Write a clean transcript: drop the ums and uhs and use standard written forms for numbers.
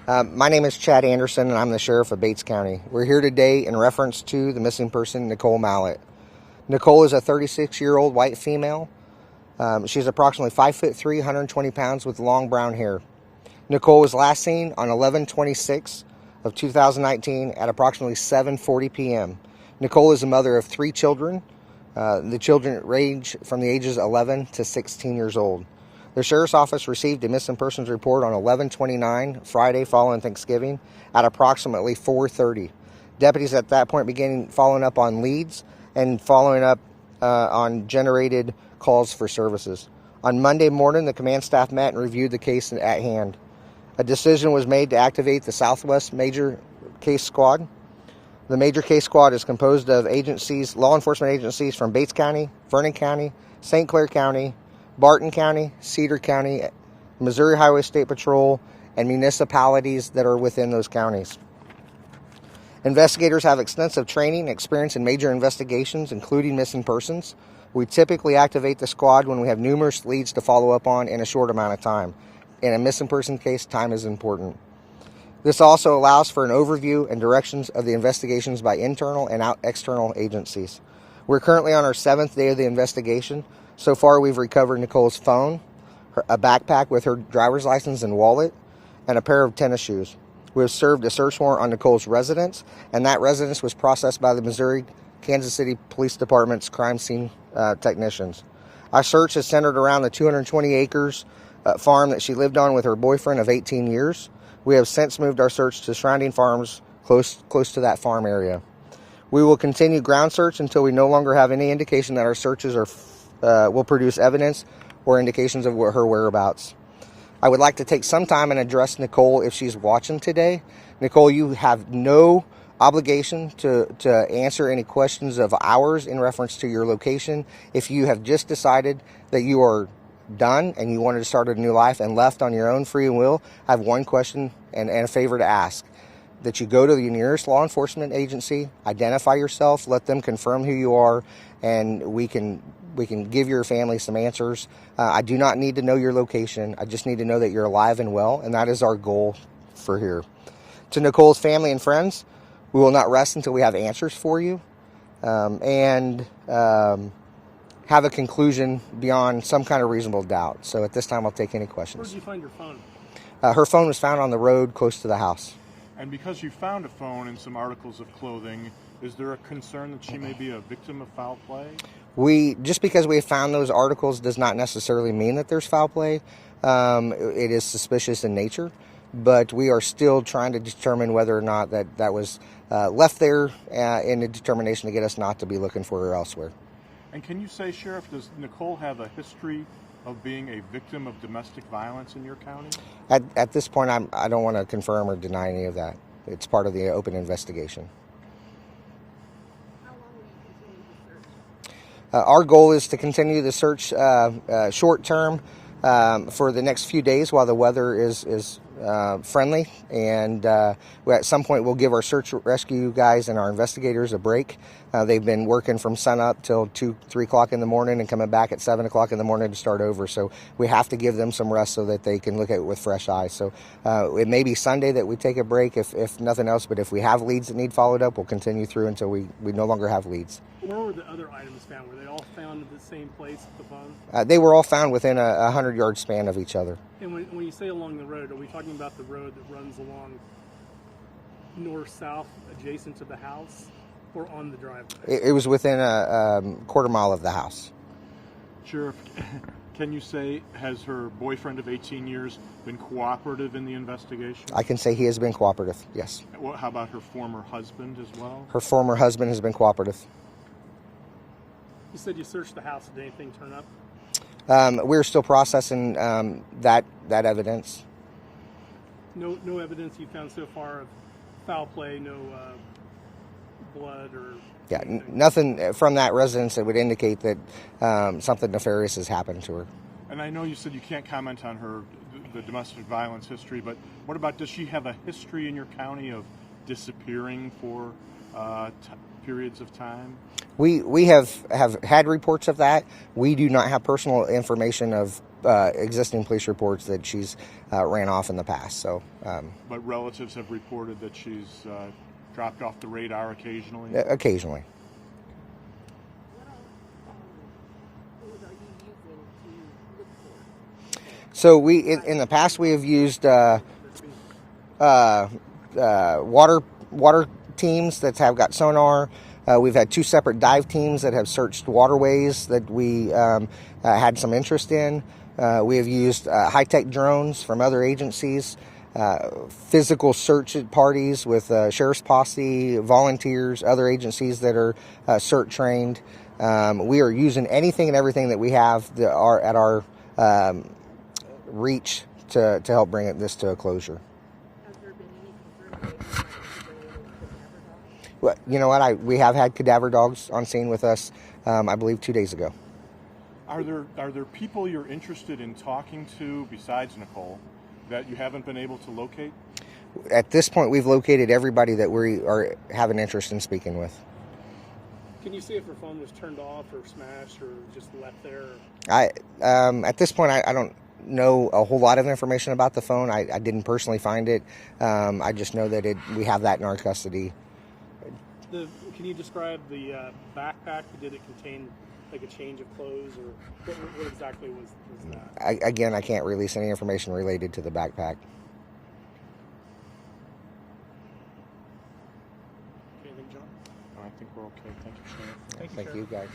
My name is Chad Anderson, and I'm the sheriff of Bates County. We're here today in reference to the missing person, Nicole Mallatt. Nicole is a 36-year-old white female. She's approximately 5'3", 120 pounds with long brown hair. Nicole was last seen on 11/26 of 2019 at approximately 7:40 p.m. Nicole is a mother of 3 children. The children range from the ages 11 to 16 years old. The Sheriff's Office received a missing persons report on 11/29, Friday following Thanksgiving, at approximately 4:30. Deputies at that point began following up on leads and following up on generated calls for services. On Monday morning, the command staff met and reviewed the case at hand. A decision was made to activate the Southwest Major Case Squad. The Major Case Squad is composed of agencies, law enforcement agencies from Bates County, Vernon County, St. Clair County, Barton County, Cedar County, Missouri Highway State Patrol, and municipalities that are within those counties. Investigators have extensive training and experience in major investigations, including missing persons. We typically activate the squad when we have numerous leads to follow up on in a short amount of time. In a missing person case, time is important. This also allows for an overview and directions of the investigations by internal and external agencies. We're currently on our 7th day of the investigation. So far, we've recovered Nicole's phone, a backpack with her driver's license and wallet, and a pair of tennis shoes. We have served a search warrant on Nicole's residence, and that residence was processed by the Missouri Kansas City Police Department's crime scene technicians. Our search is centered around the 220 acres farm that she lived on with her boyfriend of 18 years. We have since moved our search to surrounding farms close to that farm area. We will continue ground search until we no longer have any indication that our searches will produce evidence or indications of her whereabouts. I would like to take some time and address Nicole if she's watching today. Nicole, you have no obligation to answer any questions of ours in reference to your location. If you have just decided that you are done and you wanted to start a new life and left on your own free will, I have one question and a favor to ask. That you go to the nearest law enforcement agency, identify yourself, let them confirm who you are, and we can give your family some answers. I do not need to know your location. I just need to know that you're alive and well, and that is our goal for here. To Nicole's family and friends, we will not rest until we have answers for you and have a conclusion beyond some kind of reasonable doubt. So at this time, I'll take any questions. Where did you find your phone? Her phone was found on the road close to the house. And because you found a phone and some articles of clothing, is there a concern that she may be a victim of foul play? Just because we have found those articles does not necessarily mean that there's foul play. It is suspicious in nature, but we are still trying to determine whether or not that was left there in a determination to get us not to be looking for her elsewhere. And can you say, Sheriff, does Nicole have a history of being a victim of domestic violence in your county? At this point, I don't want to confirm or deny any of that. It's part of the open investigation. How long will you continue the search? Our goal is to continue the search short term for the next few days while the weather is friendly, and at some point we'll give our search rescue guys and our investigators a break. They've been working from sunup till 2-3 o'clock in the morning and coming back at 7 o'clock in the morning to start over, so we have to give them some rest so that they can look at it with fresh eyes. So it may be Sunday that we take a break if nothing else, but if we have leads that need followed up, we'll continue through until we no longer have leads. Where were the other items found? Were they all found at the same place at the phone? They were all found within a 100-yard span of each other. And when you say along the road, are we talking about the road that runs along north-south adjacent to the house or on the driveway? It was within a quarter mile of the house. Sheriff, can you say, has her boyfriend of 18 years been cooperative in the investigation? I can say he has been cooperative, yes. Well, how about her former husband as well? Her former husband has been cooperative. You said you searched the house. Did anything turn up? We're still processing that evidence. No evidence you found so far of foul play, no blood or... Yeah, nothing from that residence that would indicate that something nefarious has happened to her. And I know you said you can't comment on the domestic violence history, but what about, does she have a history in your county of disappearing for periods of time? We have had reports of that. We do not have personal information of existing police reports that she's ran off in the past. So, But relatives have reported that she's dropped off the radar occasionally. occasionally. What else tools are you using to look for? So we in the past we have used water teams that have got sonar. We've had 2 separate dive teams that have searched waterways that we had some interest in. We have used high-tech drones from other agencies, physical search parties with sheriff's posse, volunteers, other agencies that are CERT trained. We are using anything and everything that we have that are at our reach to help bring this to a closure. Has there been any concern that they might be bringing in cadaver dogs? Well, you know what? We have had cadaver dogs on scene with us, I believe 2 days ago. Are there people you're interested in talking to besides Nicole that you haven't been able to locate? At this point, we've located everybody that we have an interest in speaking with. Can you see if her phone was turned off or smashed or just left there? At this point, I don't know a whole lot of information about the phone. I didn't personally find it. I just know that we have that in our custody. Can you describe the backpack? Did it contain like a change of clothes, or what exactly was that? Again, I can't release any information related to the backpack. Anything, John? I think we're okay. Thank you, Sheriff. Thank you, guys.